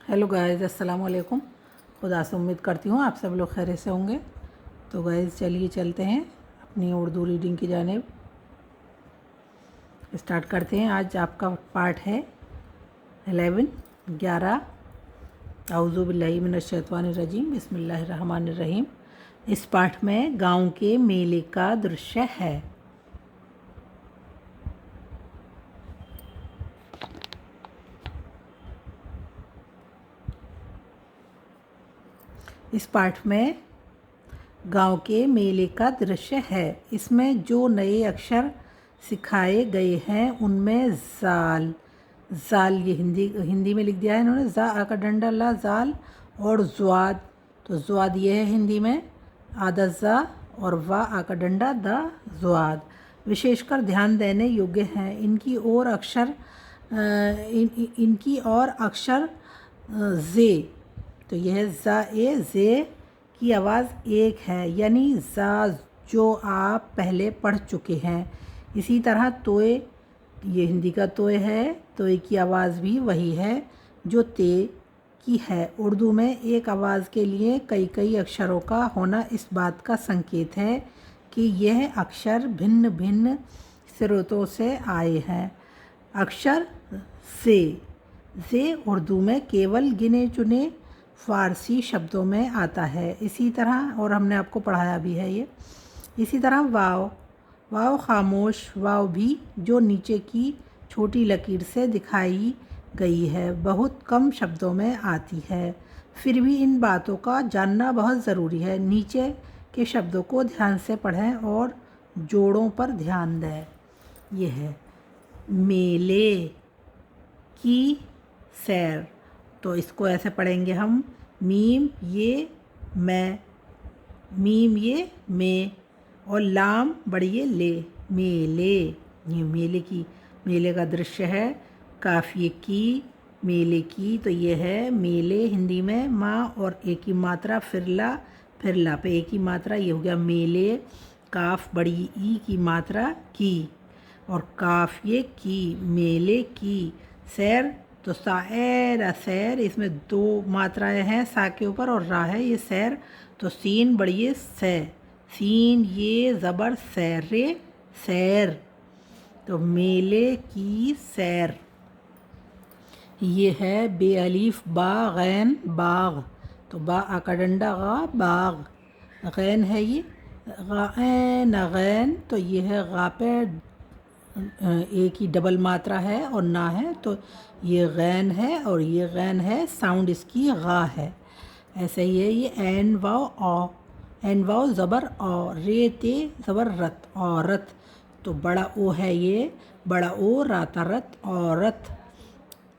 Hello guys, अस्सलाम वालेकुम। खुदा से उम्मीद करती हूँ आप सब लोग खैरियत से होंगे। तो गाइस चलिए चलते हैं अपनी उर्दू रीडिंग की जानिब। स्टार्ट करते हैं। आज आपका पार्ट है 11 औज़ु बिल्लाहि मिनश शैतानिर रजीम बिस्मिल्लाहिर रहमानिर रहीम। इस पाठ में गांव के मेले का दृश्य है। इस पाठ में गांव के मेले का दृश्य है। इसमें जो नए अक्षर सिखाए गए हैं उनमें ज़ाल ये हिंदी में लिख दिया है इन्होंने, ज़ा आ का डंडा ला ज़ाल, और ज़्वाद, तो ज़्वाद ये है हिंदी में आधा ज़ा, और वा आ का डंडा दा ज़्वाद विशेषकर ध्यान देने योग्य हैं। इनकी और अक्षर ज़े, तो यह ज़ा ए ज़े की आवाज़ एक है, यानी ज़ा जो आप पहले पढ़ चुके हैं। इसी तरह तोए, ये हिंदी का तोए है, तोए की आवाज़ भी वही है जो ते की है। उर्दू में एक आवाज़ के लिए कई कई अक्षरों का होना इस बात का संकेत है कि यह अक्षर भिन्न भिन्न स्रोतों से आए हैं। अक्षर से उर्दू में केवल गिने चुने फ़ारसी शब्दों में आता है। इसी तरह, और हमने आपको पढ़ाया भी है ये, इसी तरह वाव खामोश वाव भी, जो नीचे की छोटी लकीर से दिखाई गई है, बहुत कम शब्दों में आती है। फिर भी इन बातों का जानना बहुत ज़रूरी है। नीचे के शब्दों को ध्यान से पढ़ें और जोड़ों पर ध्यान दें। ये है मेले की सैर, तो इसको ऐसे पढ़ेंगे हम, मीम ये मैं, मीम ये में, और लाम बड़ी ये ले, मेले। ये मेले का दृश्य है। काफ़िए की, मेले की, तो ये है मेले हिंदी में माँ और एक की मात्रा फिरला पे एक की मात्रा, ये हो गया मेले। काफ बड़ी ई की मात्रा की, और काफ़िए की, मेले की। सैर, तो सैर, इसमें दो मात्राएं हैं सा के ऊपर और रा है, ये सैर, तो सीन बड़ी ये सै, सीन ये ज़बर सैर रे सैर, तो मेले की सैर। ये है बेअलीफ बा गैन बाग, तो बा आका डंडा गा बाग, गैन है ये गैन, तो ये है गा पे एक ही डबल मात्रा है और ना है, तो ये गैन है और ये गैन है, साउंड इसकी गा है। ऐसे ही है ये एन वाव ज़बर औ, रे ते ज़बर रत, औरत, तो बड़ा ओ है ये, बड़ा ओ राता रत, औरत।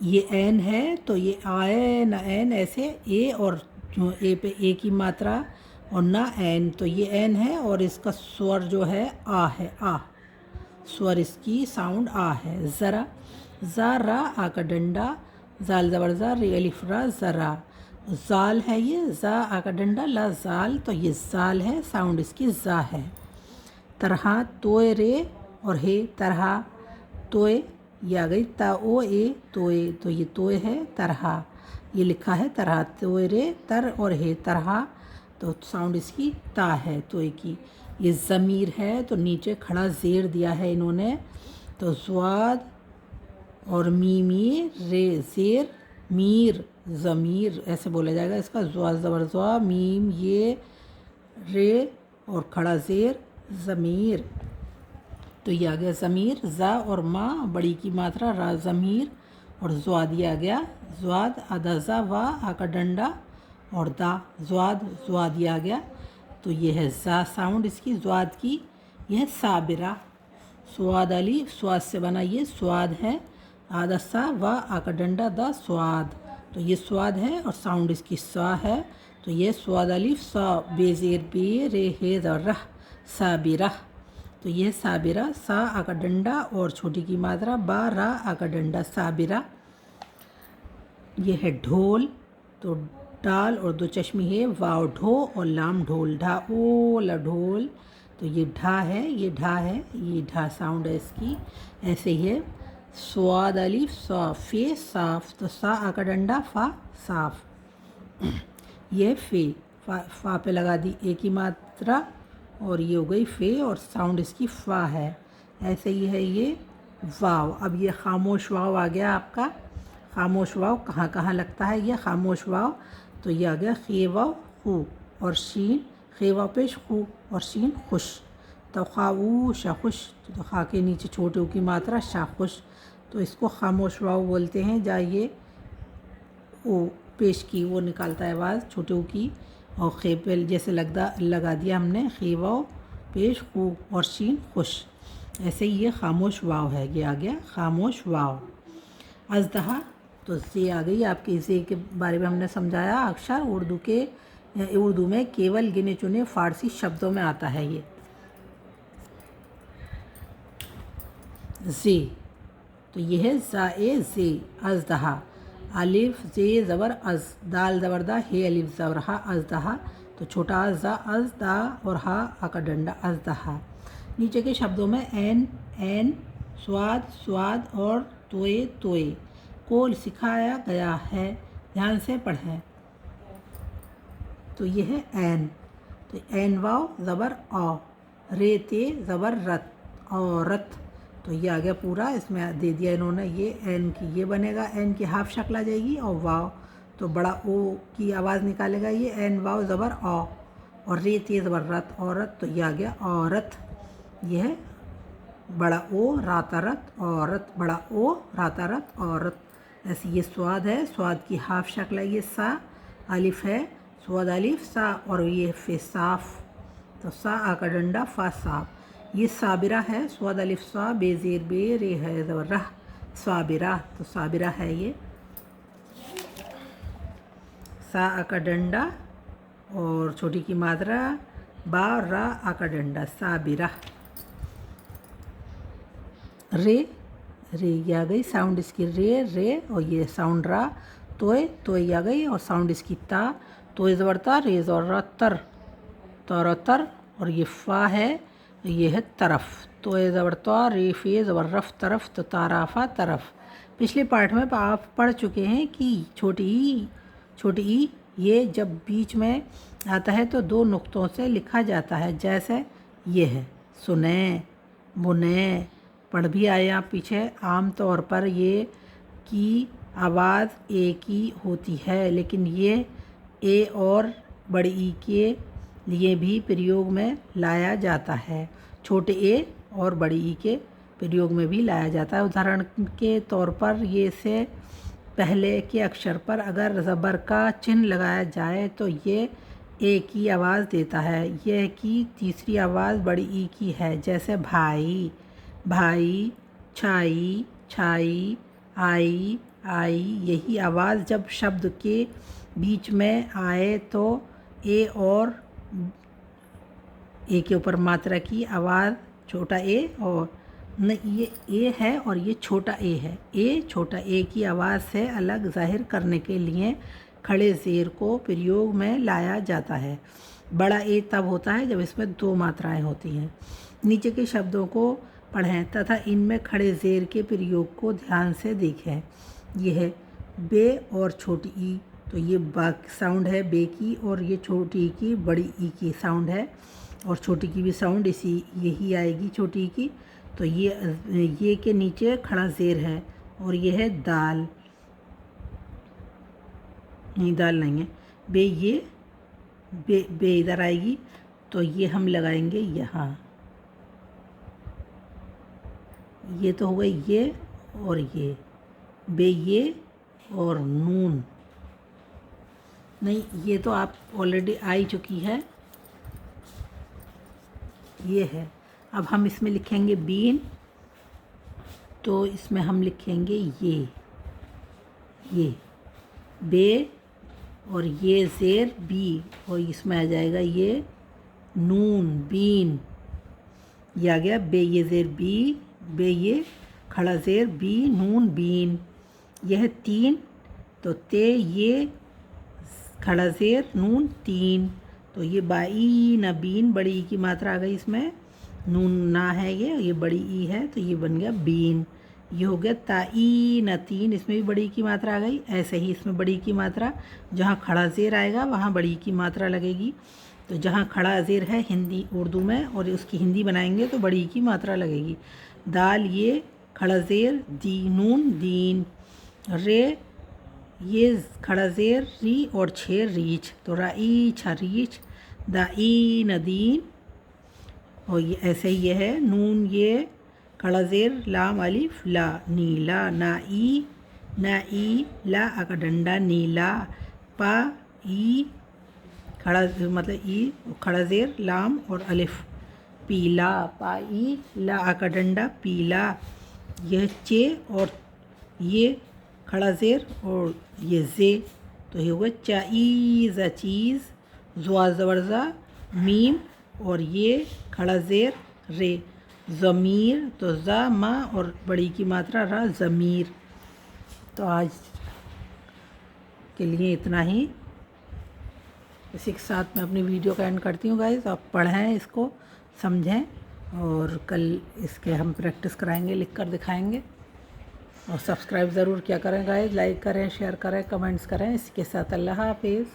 ये एन है, तो ये आए ना एन, ऐसे ए और ए पे ए की मात्रा और ना एन, तो ये एन है, और इसका स्वर जो है आ है, आ स्वर इसकी साउंड आ है। ज़रा, ज़ा रा आ का डंडा, ज़ाल ज़बर ज़ा रे अलिफ रा ज़रा, ज़ाल है ये, ज़ा आ का डंडा ला ज़ाल, तो ये ज़ाल है, साउंड इसकी ज़ा है। तरह, तोए रे और हे, तरह तोए, ये आ गई ता ओ ए तोए, तो ये तोए है, तरह ये लिखा है तरह, तोए रे तर और हे तरह, तो साउंड इसकी ता है तोए की। ये ज़मीर है, तो नीचे खड़ा ज़ेर दिया है इन्होंने, तो ज़्वाद और मीम ये रे ज़ेर मीर, ज़मीर ऐसे बोला जाएगा इसका, ज़्वाद ज़बर ज़्वा, मीम ये रे और खड़ा ज़ेर ज़मीर, तो ये आ गया ज़मीर। ज़ा और माँ बड़ी की मात्रा रा ज़मीर, और ज़्वाद ये आ गया ज़्वाद, आधा ज़ा वा आ का डंडा और दा ज़्वाद ये आ गया, तो ये है ज़ा साउंड इसकी ज़्वाद की। यह है साबिरा, स्वाद अली स्वाद से बना ये स्वाद है, आधा सा वा आ का डंडा दा स्वाद, तो ये स्वाद है और साउंड इसकी सा है, तो ये स्वाद अलिफ सा बेज़ेर बे रे हे रह साबिरा, तो ये साबिरा, सा आ का डंडा और छोटी की मात्रा बा रा आ का डंडा साबिरा। ये है ढोल, तो डाल और दो चश्मी है, वाव ढो और लाम ढोल, ढा ओ ला ढोल, तो ये ढा है, ये ढा है, ये ढा साउंड है इसकी। ऐसे ही है स्वाद अलिफ सा, फे साफ, तो सा आका डंडा फा साफ। ये फे, फा पे लगा दी ए की मात्रा और ये हो गई फे और साउंड इसकी फा है। ऐसे ही है ये वाव। अब ये खामोश वाव आ गया आपका। खामोश वाव कहाँ कहाँ लगता है ये खामोश वाव, तो ये आ गया खे वाव खू और शीन, खे वाव पेश खू और शीन खुश। तो खाऊ शाखुश, तो खा के नीचे छोटे ऊ की मात्रा शाखुश, तो इसको खामोश वाव बोलते हैं। जहाँ ये ओ पेश की वो निकालता है आवाज़ छोटे ऊ की, और खे पे जैसे लगा दिया हमने खे वाव पेश खू और शीन खुश। ऐसे ही ये खामोश वाव है, ये आ गया खामोश वाव। अज़दहा, तो जे आ गई आपके। जे के बारे में हमने समझाया अक्षर उर्दू में केवल गिने चुने फ़ारसी शब्दों में आता है ये जे। तो ये है ज़ाए जे अज़दहा, अलिफ जे ज़बर अज़, दाल ज़बरदा हे अलिफ ज़बर हा अज़दहा, तो छोटा ज़ा अज़ दा और हा आका डंडा अज़दहा। नीचे के शब्दों में एन स्वाद स्वाद और तोए तोए को सिखाया गया है, ध्यान से पढ़ें। तो ये है एन, तो एन वाव ज़बर औ, रे ते ज़बर रत औरत, तो ये आ गया पूरा। इसमें दे दिया इन्होंने ये एन की, ये बनेगा एन की हाफ शक्ल आ जाएगी और वाव तो बड़ा ओ की आवाज़ निकालेगा ये एन वाव ज़बर औ, और रे ते ज़बर रत औरत, तो ये आ गया औरत। यह है बड़ा ओ रातारत औरत, बड़ा ओ रातारत औरत। ऐसे ये स्वाद है, स्वाद की हाफ शक्ल है ये सा, अलिफ है स्वाद अलिफ सा, और ये फे साफ, तो सा आका डंडा फा साफ। ये साबिरा है स्वाद अलिफ सा बेजेर बे रे है ज़बर रह साबिरा, तो साबिरा है ये सा आका डंडा और छोटी की मात्रा बा रा आका डंडा साबिरा। रे, रे ये आ गई साउंड इसकी रे रे, और ये साउंड रा। तोय तोय आ गई और साउंड इसकी ता, तोय ज़बरता रे ज़बर तर तर, और ये फ़ा है, ये है तरफ, तोय ज़बरता रे फे ज़बर रफ तरफ, तो ताराफ़ा तरफ। पिछले पार्ट में आप पढ़ चुके हैं कि छोटी ई ये जब बीच में आता है तो दो नुक्तों से लिखा जाता है, जैसे ये है सुने बुने, पढ़ भी आए आप पीछे। आम तौर पर ये की आवाज़ ए की होती है, लेकिन ये ए और बड़ी ई के लिए भी प्रयोग में लाया जाता है, छोटे ए और बड़ी ई के प्रयोग में भी लाया जाता है। उदाहरण के तौर पर ये से पहले के अक्षर पर अगर ज़बर का चिन्ह लगाया जाए तो ये ए की आवाज़ देता है। यह की तीसरी आवाज़ बड़ी ई की है, जैसे भाई भाई, छाई छाई, आई आई। यही आवाज़ जब शब्द के बीच में आए तो ए और ए के ऊपर मात्रा की आवाज़ छोटा ए, और न ये ए है और ये छोटा ए है, ए छोटा ए की आवाज़ से अलग जाहिर करने के लिए खड़े ज़ेर को प्रयोग में लाया जाता है। बड़ा ए तब होता है जब इसमें दो मात्राएं होती हैं। नीचे के शब्दों को पढ़ें तथा इनमें खड़े ज़ेर के प्रयोग को ध्यान से देखें। यह है बे और छोटी ई, तो ये बा साउंड है बे की, और ये छोटी ई की बड़ी ई की साउंड है, और छोटी की भी साउंड इसी यही आएगी छोटी ई की। तो ये के नीचे खड़ा ज़ेर है, और ये है दाल, नहीं दाल नहीं है बे, ये बे इधर आएगी, तो ये हम लगाएंगे यहाँ। ये तो हो गई ये और ये बे, ये और नून नहीं, ये तो आप ऑलरेडी आई चुकी है, ये है। अब हम इसमें लिखेंगे बीन, तो इसमें हम लिखेंगे ये बे, और ये ज़ेर बी, और इसमें आ जाएगा ये नून बीन। ये आ गया बे ये ज़ेर बी, बे ये खड़ा ज़ेर बी नून बीन। यह है तीन, तो ते ये खड़ा ज़ेर नून तीन, तो ये बाई ना बीन, बड़ी ई की मात्रा आ गई इसमें, नून ना है ये बड़ी ई है, तो ये बन गया बीन। ये हो गया ताई न तीन, इसमें भी बड़ी की मात्रा आ गई। ऐसे ही इसमें बड़ी की मात्रा, जहाँ खड़ा ज़ेर आएगा वहाँ बड़ी की मात्रा लगेगी। तो जहाँ खड़ा ज़ेर है हिंदी उर्दू में और उसकी हिंदी बनाएंगे तो बड़ी की मात्रा लगेगी। दाल ये खड़ा ज़ेर दी नून दीन, रे ये खड़ा ज़ेर री और छे रीछ, तो राई छा रीछ, दाई नदीन। और ये ऐसे ही ये है नून ये खड़ा ज़ेर लाम अलिफ ला, नीला नाई ला का डंडा नीला, पा ई खड़ा मतलब ई खड़ा ज़ेर लाम और अलिफ पीला, पाई ला का डंडा पीला। यह चे और ये खड़ा ज़ेर और ये जे, तो ये हुआ चाईज़ चीज़, ज़ुआ ज़बरज़ा मीम और ये खड़ा ज़ेर रे ज़मीर, तो ज़ा मा और बड़ी की मात्रा रा ज़मीर। तो आज के लिए इतना ही। इसी के साथ मैं अपनी वीडियो का एंड करती हूँ गाइस। आप पढ़ें इसको, समझें, और कल इसके हम प्रैक्टिस कराएंगे, लिख कर दिखाएंगे। और सब्सक्राइब ज़रूर किया करें गाइस, लाइक करें, शेयर करें, कमेंट्स करें। इसके साथ अल्लाह हाफिज़।